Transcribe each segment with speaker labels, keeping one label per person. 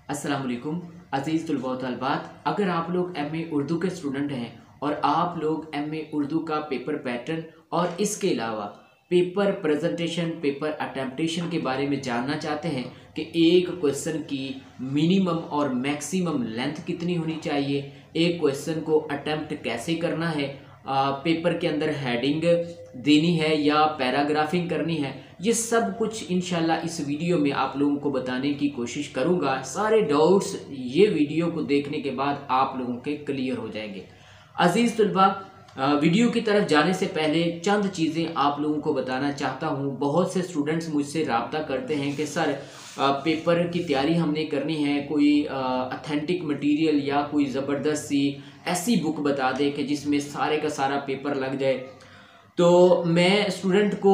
Speaker 1: अस्सलाम वालेकुम अज़ीज़ तुलबा व तलबात। अगर आप लोग एमए उर्दू के स्टूडेंट हैं और आप लोग एमए उर्दू का पेपर पैटर्न और इसके अलावा पेपर प्रेजेंटेशन, पेपर अटेम्प्टेशन के बारे में जानना चाहते हैं कि एक क्वेश्चन की मिनिमम और मैक्सिमम लेंथ कितनी होनी चाहिए, एक क्वेश्चन को अटेम्प्ट कैसे करना है, पेपर के अंदर हेडिंग देनी है या पैराग्राफिंग करनी है, ये सब कुछ इंशाल्लाह इस वीडियो में आप लोगों को बताने की कोशिश करूँगा। सारे डाउट्स ये वीडियो को देखने के बाद आप लोगों के क्लियर हो जाएंगे। अजीज़ तलबा, वीडियो की तरफ जाने से पहले चंद चीज़ें आप लोगों को बताना चाहता हूँ। बहुत से स्टूडेंट्स मुझसे रब्ता करते हैं कि सर पेपर की तैयारी हमने करनी है, कोई अथेंटिक मटेरियल या कोई ज़बरदस्त सी ऐसी बुक बता दे कि जिसमें सारे का सारा पेपर लग जाए। तो मैं स्टूडेंट को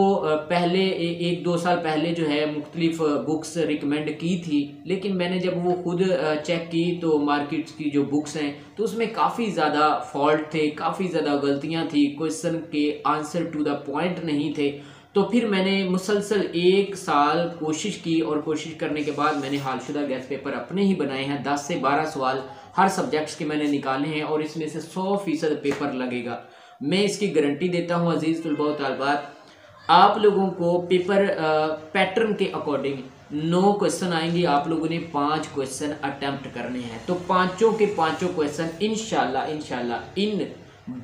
Speaker 1: पहले एक दो साल पहले जो है मुख्तलिफ बुक्स रिकमेंड की थी, लेकिन मैंने जब वो खुद चेक की तो मार्केट की जो बुक्स हैं तो उसमें काफ़ी ज़्यादा फॉल्ट थे, काफ़ी ज़्यादा गलतियां थी, क्वेश्चन के आंसर टू द पॉइंट नहीं थे। तो फिर मैंने मुसलसल एक साल कोशिश की और कोशिश करने के बाद मैंने हालशुदा गैस पेपर अपने ही बनाए हैं। 10 से 12 सवाल हर सब्जेक्ट्स के मैंने निकाले हैं और इसमें से 100% पेपर लगेगा। मैं इसकी गारंटी देता हूं अजीज़ तुलबा व तलबात। आप लोगों को पेपर पैटर्न के अकॉर्डिंग 9 क्वेश्चन आएंगे, आप लोगों ने 5 क्वेश्चन अटेम्प्ट करने हैं। तो पाँचों के पाँचों क्वेश्चन इंशाल्लाह इन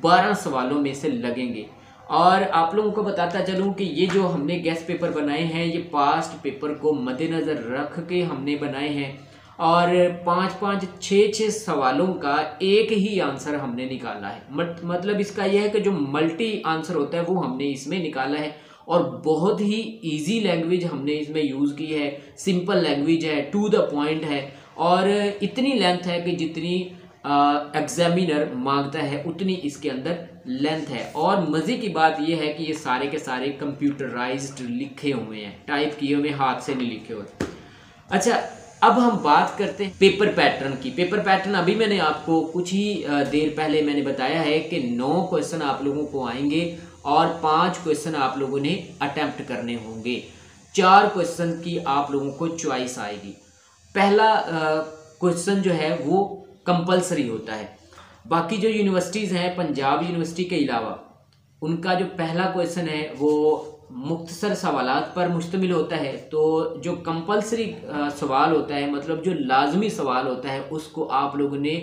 Speaker 1: 12 सवालों में से लगेंगे। और आप लोगों को बताता चलूँ कि ये जो हमने गेस्ट पेपर बनाए हैं ये पास्ट पेपर को मद्देनज़र रख के हमने बनाए हैं और 5-5, 6-6 सवालों का एक ही आंसर हमने निकाला है। मतलब इसका यह है कि जो मल्टी आंसर होता है वो हमने इसमें निकाला है और बहुत ही इजी लैंग्वेज हमने इसमें यूज़ की है, सिंपल लैंग्वेज है, टू द पॉइंट है और इतनी लेंथ है कि जितनी एग्जामिनर मांगता है उतनी इसके अंदर लेंथ है। और मज़े की बात यह है कि ये सारे के सारे कंप्यूटराइज्ड लिखे हुए हैं, टाइप किए हुए, हाथ से नहीं लिखे हुए। अच्छा, अब हम बात करते हैं पेपर पैटर्न की। पेपर पैटर्न अभी मैंने आपको कुछ ही देर पहले मैंने बताया है कि 9 क्वेश्चन आप लोगों को आएंगे और 5 क्वेश्चन आप लोगों ने अटेम्प्ट करने होंगे। 4 क्वेश्चन की आप लोगों को चॉइस आएगी। पहला क्वेश्चन जो है वो कंपलसरी होता है। बाकी जो यूनिवर्सिटीज़ हैं, पंजाब यूनिवर्सिटी के अलावा, उनका जो पहला क्वेश्चन है वो मुख्तसर सवालात पर मुश्तमिल होता है। तो जो कंपलसरी सवाल होता है, मतलब जो लाजमी सवाल होता है, उसको आप लोगों ने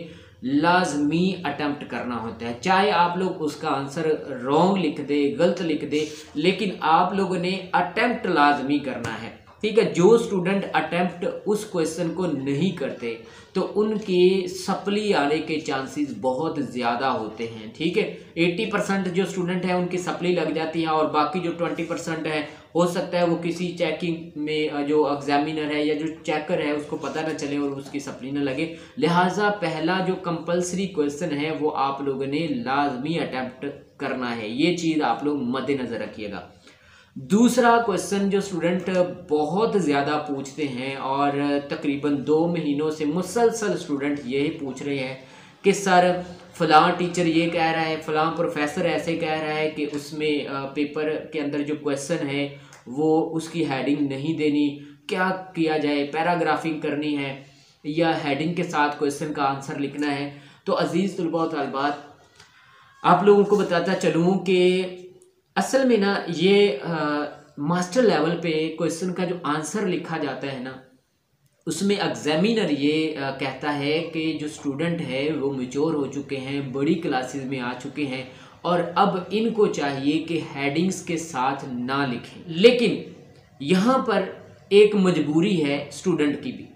Speaker 1: लाजमी अटेम्प्ट करना होता है। चाहे आप लोग उसका आंसर रॉन्ग लिख दे, गलत लिख दे, लेकिन आप लोगों ने अटेम्प्ट लाजमी करना है। ठीक है। जो स्टूडेंट अटेम्प्ट उस क्वेश्चन को नहीं करते तो उनके सप्ली आने के चांसेस बहुत ज़्यादा होते हैं। ठीक है। 80% जो स्टूडेंट है उनकी सप्ली लग जाती है और बाकी जो 20% है हो सकता है वो किसी चेकिंग में जो एग्जामिनर है या जो चेकर है उसको पता ना चले और उसकी सप्ली ना लगे। लिहाजा पहला जो कंपलसरी क्वेश्चन है वो आप लोगों ने लाजमी अटेम्प्ट करना है। ये चीज़ आप लोग मद्देनज़र रखिएगा। दूसरा क्वेश्चन जो स्टूडेंट बहुत ज़्यादा पूछते हैं और तकरीबन 2 महीनों से मुसलसल स्टूडेंट यही पूछ रहे हैं कि सर फ़लाँ टीचर ये कह रहा है, फ़लाँ प्रोफेसर ऐसे कह रहा है कि उसमें पेपर के अंदर जो क्वेश्चन है वो उसकी हेडिंग नहीं देनी, क्या किया जाए, पैराग्राफिंग करनी है या हेडिंग के साथ क्वेश्चन का आंसर लिखना है। तो अज़ीज़ तुलबा व तलबात, आप लोगों को बताता चलूँ कि असल में ना ये मास्टर लेवल पे क्वेश्चन का जो आंसर लिखा जाता है ना, उसमें एग्जामिनर ये कहता है कि जो स्टूडेंट है वो मैच्योर हो चुके हैं, बड़ी क्लासेस में आ चुके हैं और अब इनको चाहिए कि हेडिंग्स के साथ ना लिखें। लेकिन यहाँ पर एक मजबूरी है, स्टूडेंट की भी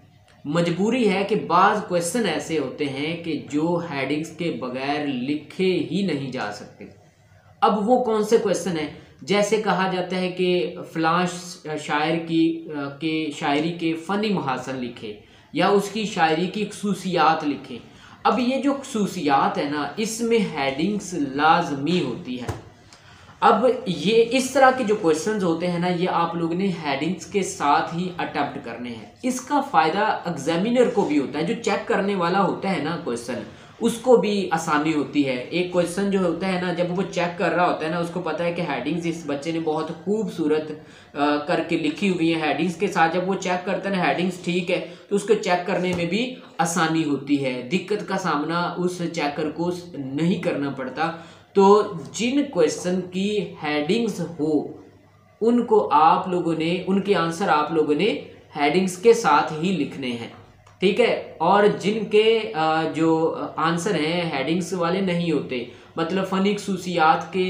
Speaker 1: मजबूरी है कि बाज़ क्वेश्चन ऐसे होते हैं कि जो हेडिंग्स के बगैर लिखे ही नहीं जा सकते। अब वो कौन से क्वेश्चन है, जैसे कहा जाता है कि फ़लाँ शायर की शायरी के फ़नी महासन लिखे या उसकी शायरी की खसूसियात लिखे। अब ये जो खसूसियात है ना, इसमें हेडिंग्स लाजमी होती है। अब ये इस तरह के जो क्वेश्चंस होते हैं ना, ये आप लोगों ने हेडिंग्स के साथ ही अटेम्प्ट करने हैं। इसका फ़ायदा एग्जामिनर को भी होता है, जो चेक करने वाला होता है ना क्वेश्चन, उसको भी आसानी होती है। एक क्वेश्चन जो होता है ना, जब वो चेक कर रहा होता है ना, उसको पता है कि हेडिंग्स इस बच्चे ने बहुत खूबसूरत करके लिखी हुई है, हेडिंग्स के साथ जब वो चेक करता है ना हेडिंग्स ठीक है, तो उसको चेक करने में भी आसानी होती है, दिक्कत का सामना उस चेकर को नहीं करना पड़ता। तो जिन क्वेश्चन की हेडिंग्स हो उनको आप लोगों ने, उनके आंसर आप लोगों ने हेडिंग्स के साथ ही लिखने हैं, ठीक है। और जिनके जो आंसर हैं हेडिंग्स वाले नहीं होते, मतलब फनी खसूसियात के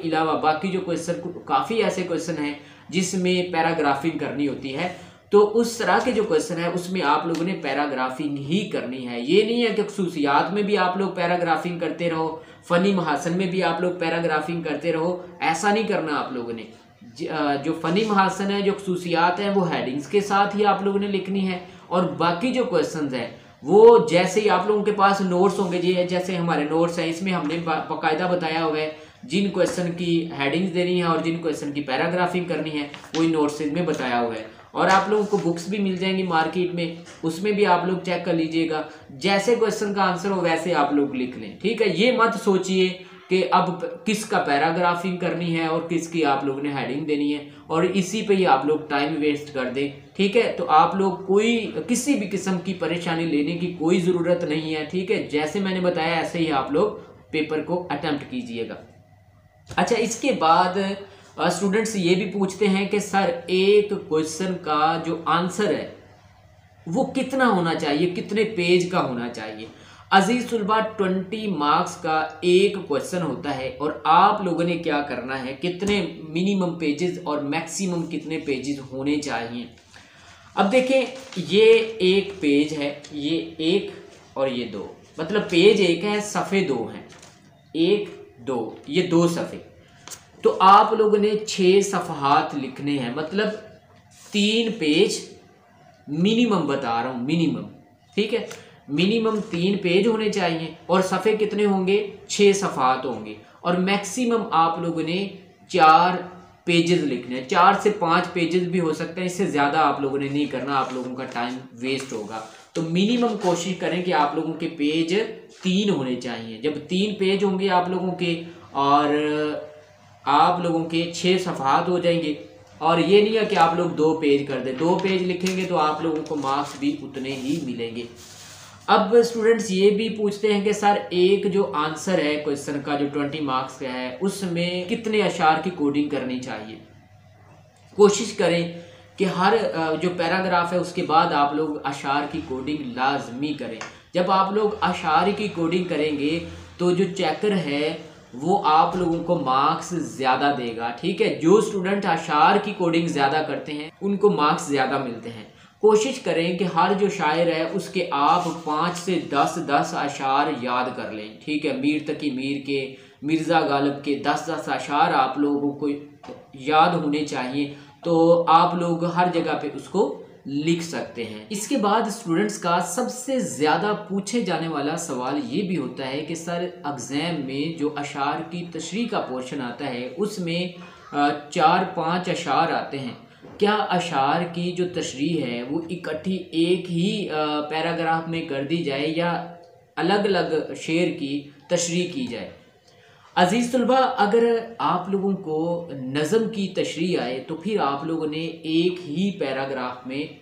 Speaker 1: अलावा बाकी जो क्वेश्चन, काफ़ी ऐसे क्वेश्चन हैं जिसमें पैराग्राफिंग करनी होती है, तो उस तरह के जो क्वेश्चन है उसमें आप लोगों ने पैराग्राफिंग ही करनी है। ये नहीं है कि खसूसियात में भी आप लोग पैराग्राफिंग करते रहो, फनी महासन में भी आप लोग पैराग्राफिंग करते रहो, ऐसा नहीं करना आप लोगों ने। जो फनी महासन है, जो खसूसियात हैं, वो हेडिंग्स के साथ ही आप लोगों ने लिखनी है, और बाकी जो क्वेश्चंस हैं वो जैसे ही आप लोगों के पास नोट्स होंगे, जी जैसे हमारे नोट्स हैं, इसमें हमने बाकायदा बताया हुआ है जिन क्वेश्चन की हेडिंग्स देनी है और जिन क्वेश्चन की पैराग्राफिंग करनी है, वही नोट्स में बताया हुआ है। और आप लोगों को बुक्स भी मिल जाएंगी मार्केट में, उसमें भी आप लोग चेक कर लीजिएगा, जैसे क्वेश्चन का आंसर हो वैसे आप लोग लिख लें, ठीक है। ये मत सोचिए कि अब किसका पैराग्राफिंग करनी है और किसकी आप लोगों ने हेडिंग देनी है, और इसी पे ही आप लोग टाइम वेस्ट कर दें, ठीक है। तो आप लोग कोई किसी भी किस्म की परेशानी लेने की कोई ज़रूरत नहीं है, ठीक है। जैसे मैंने बताया ऐसे ही आप लोग पेपर को अटेम्प्ट कीजिएगा। अच्छा, इसके बाद स्टूडेंट्स ये भी पूछते हैं कि सर एक क्वेश्चन का जो आंसर है वो कितना होना चाहिए, कितने पेज का होना चाहिए। अजीज तुलबा 20 मार्क्स का एक क्वेश्चन होता है, और आप लोगों ने क्या करना है, कितने मिनिमम पेजेस और मैक्सिमम कितने पेजेस होने चाहिए। अब देखें, ये एक पेज है, ये एक और ये दो, मतलब पेज एक है, सफ़े दो हैं, एक दो, ये दो सफ़े। तो आप लोगों ने 6 सफ़हात लिखने हैं, मतलब 3 पेज मिनिमम बता रहा हूँ, मिनिमम, ठीक है। मिनिमम 3 पेज होने चाहिए, और सफ़े कितने होंगे, 6 सफ़हात होंगे, और मैक्सिमम आप लोगों ने 4 पेजेस लिखने हैं। 4 से 5 पेजेस भी हो सकते हैं, इससे ज़्यादा आप लोगों ने नहीं करना, आप लोगों का टाइम वेस्ट होगा। तो मिनिमम कोशिश करें कि आप लोगों के पेज 3 होने चाहिए। जब 3 पेज होंगे आप लोगों के, और आप लोगों के 6 सफ़हात हो जाएंगे, और ये नहीं है कि आप लोग 2 पेज कर दें, 2 पेज लिखेंगे तो आप लोगों को मार्क्स भी उतने ही मिलेंगे। अब स्टूडेंट्स ये भी पूछते हैं कि सर एक जो आंसर है क्वेश्चन का जो 20 मार्क्स का है, उसमें कितने अशार की कोडिंग करनी चाहिए। कोशिश करें कि हर जो पैराग्राफ है उसके बाद आप लोग अशार की कोडिंग लाजमी करें। जब आप लोग अशार की कोडिंग करेंगे तो जो चेकर है वो आप लोगों को मार्क्स ज़्यादा देगा, ठीक है। जो स्टूडेंट अशार की कोडिंग ज़्यादा करते हैं उनको मार्क्स ज़्यादा मिलते हैं। कोशिश करें कि हर जो शायर है उसके आप 5 से 10 अशार याद कर लें, ठीक है। मीर तकी मीर के, मिर्ज़ा गालिब के 10 अशार आप लोगों को याद होने चाहिए, तो आप लोग हर जगह पे उसको लिख सकते हैं। इसके बाद स्टूडेंट्स का सबसे ज़्यादा पूछे जाने वाला सवाल ये भी होता है कि सर एग्ज़ाम में जो अशार की तशरीह का पोर्शन आता है उसमें 4-5 अशार आते हैं, क्या अशार की जो तशरीह है वो इकट्ठी एक ही पैराग्राफ में कर दी जाए या अलग अलग शेर की तशरीह की जाए। अजीज़ तलबा, अगर आप लोगों को नज़म की तशरीह आए तो फिर आप लोगों ने एक ही पैराग्राफ में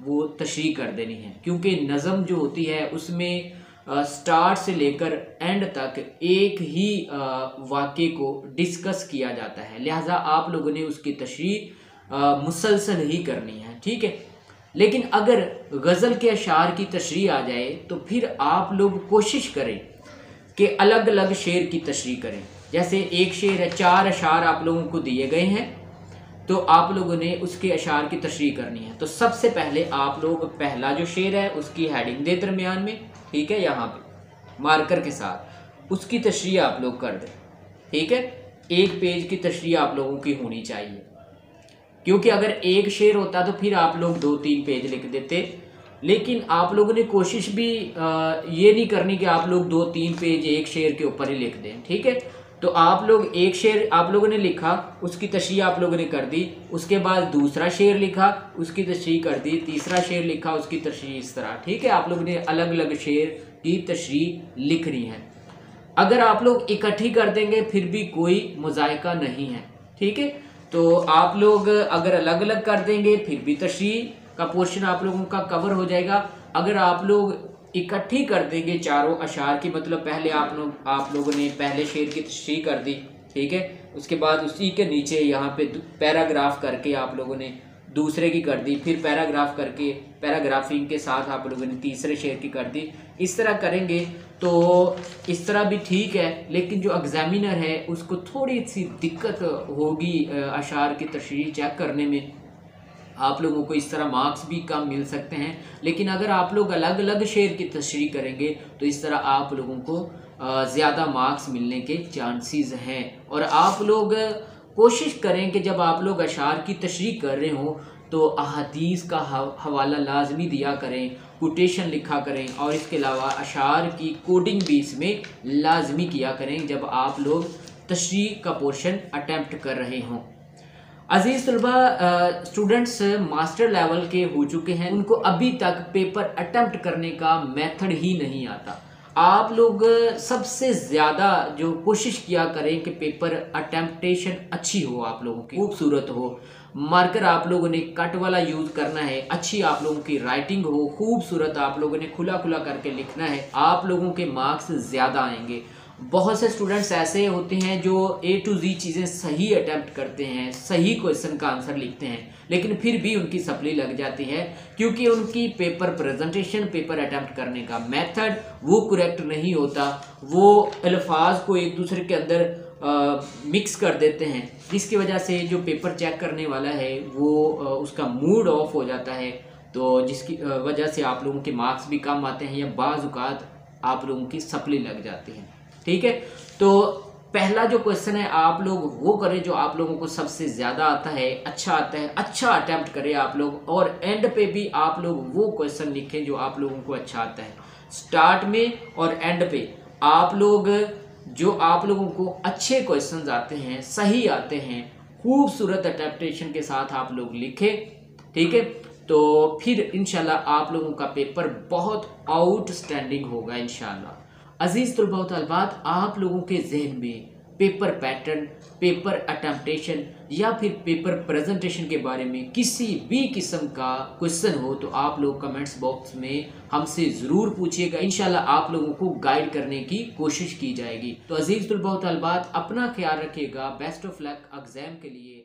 Speaker 1: वो तशरीह कर देनी है, क्योंकि नज़म जो होती है उसमें स्टार्ट से लेकर एंड तक एक ही वाक़े को डिस्कस किया जाता है, लिहाजा आप लोगों ने उसकी तशरीह मुसलसल ही करनी है, ठीक है। लेकिन अगर गज़ल के अशार की तशरीह आ जाए तो फिर आप लोग कोशिश करें कि अलग अलग शेर की तशरीह करें। जैसे एक शेर है, 4 अशार आप लोगों को दिए गए हैं, तो आप लोगों ने उसके अशार की तशरीह करनी है। तो सबसे पहले आप लोग पहला जो शेर है उसकी हेडिंग दे दरमियान में, ठीक है, यहाँ पे मार्कर के साथ उसकी तशरीह आप लोग कर दें, ठीक है। एक पेज की तशरीह आप लोगों की होनी चाहिए, क्योंकि अगर एक शेर होता तो फिर आप लोग 2-3 पेज लिख देते, लेकिन आप लोगों ने कोशिश भी ये नहीं करनी कि आप लोग 2-3 पेज एक शेर के ऊपर ही लिख दें, ठीक है। तो आप लोग एक शेर आप लोगों ने लिखा, उसकी तशरीह आप लोगों ने कर दी, उसके बाद दूसरा शेर लिखा, उसकी तशरीह कर दी, तीसरा शेर लिखा, उसकी तशरीह, इस तरह, ठीक है। आप लोगों ने अलग अलग शेर की तशरीह लिखनी है। अगर आप लोग इकट्ठी कर देंगे फिर भी कोई मुज़ायका नहीं है, ठीक है। तो आप लोग अगर अलग अलग कर देंगे फिर भी तशरीह का पोर्शन आप लोगों का कवर हो जाएगा। अगर आप लोग इकट्ठी कर देंगे चारों अशार की, मतलब पहले आप लोगों ने पहले शेर की तशरीह कर दी, ठीक है, उसके बाद उसी के नीचे यहाँ पे पैराग्राफ करके आप लोगों ने दूसरे की कर दी, फिर पैराग्राफ करके पैराग्राफिंग के साथ आप लोगों ने तीसरे शेर की कर दी। इस तरह करेंगे तो इस तरह भी ठीक है, लेकिन जो एग्जामिनर है उसको थोड़ी सी दिक्कत होगी अशार की तशरीह चेक करने में। आप लोगों को इस तरह मार्क्स भी कम मिल सकते हैं। लेकिन अगर आप लोग अलग अलग शेर की तशरीह करेंगे तो इस तरह आप लोगों को ज़्यादा मार्क्स मिलने के चांसेस हैं। और आप लोग कोशिश करें कि जब आप लोग अशार की तशरीह कर रहे हों तो अहादीस का हवाला लाजमी दिया करें, कोटेशन लिखा करें, और इसके अलावा अशार की कोडिंग भी इसमें लाजमी किया करें जब आप लोग तशरीह का पोर्शन अटैम्प्ट कर रहे हों। अजीज़ तलबा, स्टूडेंट्स मास्टर लेवल के हो चुके हैं, उनको अभी तक पेपर अटैम्प्ट करने का मेथड ही नहीं आता। आप लोग सबसे ज़्यादा जो कोशिश किया करें कि पेपर अटैम्प्टेशन अच्छी हो, आप लोगों की खूबसूरत हो, मार्कर आप लोगों ने कट वाला यूज़ करना है, अच्छी आप लोगों की राइटिंग हो, खूबसूरत आप लोगों ने खुला खुला करके लिखना है, आप लोगों के मार्क्स ज़्यादा आएंगे। बहुत से स्टूडेंट्स ऐसे होते हैं जो A to Z चीज़ें सही अटैम्प्ट करते हैं, सही क्वेश्चन का आंसर लिखते हैं, लेकिन फिर भी उनकी सप्ली लग जाती है क्योंकि उनकी पेपर प्रेजेंटेशन, पेपर अटैम्प्ट करने का मेथड वो करेक्ट नहीं होता। वो अल्फाज को एक दूसरे के अंदर मिक्स कर देते हैं, जिसकी वजह से जो पेपर चेक करने वाला है वो उसका मूड ऑफ हो जाता है, तो जिसकी वजह से आप लोगों के मार्क्स भी कम आते हैं या बाज़ औक़ात आप लोगों की सप्ली लग जाती है, ठीक है। तो पहला जो क्वेश्चन है आप लोग वो करें जो आप लोगों को सबसे ज़्यादा आता है, अच्छा आता है, अच्छा अटैम्प्ट करें आप लोग, और एंड पे भी आप लोग वो क्वेश्चन लिखें जो आप लोगों को अच्छा आता है। स्टार्ट में और एंड पे आप लोग जो आप लोगों को अच्छे क्वेश्चंस आते हैं, सही आते हैं, खूबसूरत अटैम्प्टेशन के साथ आप लोग लिखें, ठीक है। तो फिर इंशाल्लाह आप लोगों का पेपर बहुत आउटस्टैंडिंग होगा इंशाल्लाह। अजीज़ तलबा व तलबात, आप लोगों के जहन में पेपर पैटर्न, पेपर अटैम्प्टेशन या फिर पेपर प्रेजेंटेशन के बारे में किसी भी किस्म का क्वेश्चन हो तो आप लोग कमेंट्स बॉक्स में हमसे ज़रूर पूछिएगा। इंशाल्लाह आप लोगों को गाइड करने की कोशिश की जाएगी। तो अजीज़ तलबा व तलबात, अपना ख्याल रखिएगा। बेस्ट ऑफ लक एग्ज़ाम के लिए।